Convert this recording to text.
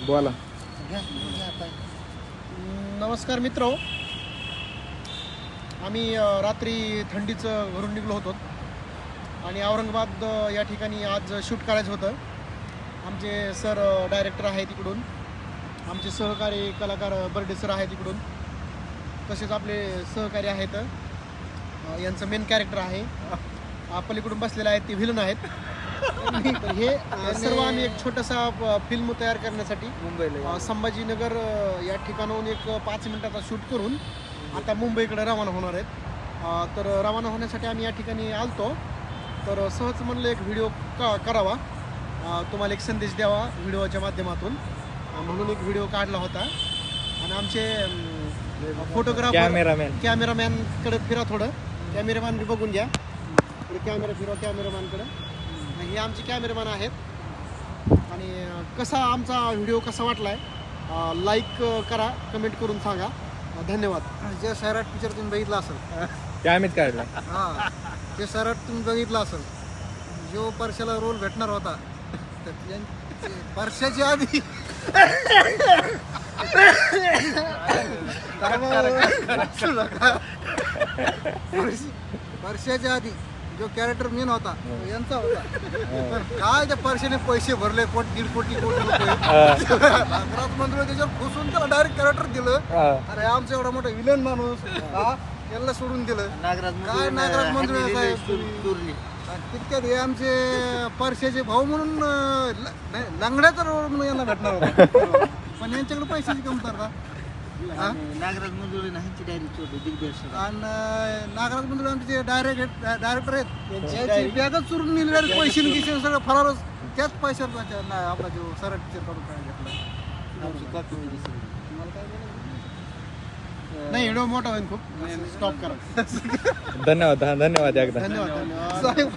बोला. नमस्कार मित्र, आम्ही रात्री थंडीचं घरून निघलो होतो आणि औरंगाबाद या ठिकाणी आज शूट करायचं होतं. आमचे सर डायरेक्टर आहे तिकडून, आमचे सहकारी कलाकार बर्डे सर आहे तिकडून, तसेच आपले सहकारी आहेत. यांचं मेन कॅरेक्टर आहे, पलीकडून बसलेले आहेत ते व्हिलन आहेत. तर हे सर्व आम्ही एक छोटासा फिल्म तयार करण्यासाठी मुंबईला संभाजीनगर या ठिकाणाहून एक 5 मिनिटाचा शूट करून आता मुंबईकडे रवाना होणार आहेत. तर रवाना होण्यासाठी आम्ही या ठिकाणी आलतो. तर सहज म्हणलं एक व्हिडिओ करावा, तुम्हाला एक संदेश द्यावा व्हिडिओच्या माध्यमातून, म्हणून एक व्हिडिओ काढला होता. आणि आमचे फोटोग्राफर कॅमेरामॅनकडे फिरा, थोडं कॅमेरामॅन बघून घ्या, कॅमेरा फिरवा कॅमेरामॅनकडे. हे आमचे कॅमेरामॅन आहेत. आणि कसा आमचा व्हिडिओ कसा वाटलाय लाईक करा, कमेंट करून सांगा. धन्यवाद. जे सैराट पिक्चर तुम्ही बघितला असेल, काय आम्हीच काढला. हां, ते सैराट तुम्ही बघितला असेल, जो परशाला रोल भेटणार होता तर परशाच्या आधी परशाच्या आधी जो कॅरेक्टर मेन होता तो यांचा होता. पण काय त्या परशाने पैसे भरले, 1.5 कोटी रुपये नागराज मंजुळे त्याच्यावर फसवून त्याला डायरेक्ट कॅरेक्टर दिलं. अरे आमचा एवढा मोठा विलन माणूस याला सोडून दिलं. काय नागराज मंजुळे साहेब, तितक्यात हे आमचे परशाचे भाऊ म्हणून लंगड्याचा रोल म्हणून यांना भेटणार होता. पण यांच्याकडे पैशाची कमतरता. नागराज मंजुळे नाही डायरेक्ट दिग्दर्शक, आणि नागराज मंजुळे आमचे डायरेक्टर आहेत, त्यांची बॅगच चुरून नेली, डायरेक्ट पैसे किशन सगळं फरारच. त्याच पैशात आपला जो सैराट पिक्चर काढून काय घेतला. नाही, व्हिडिओ मोठा होईल खूप, स्टॉप करा. धन्यवाद एकदा. धन्यवाद. साहेब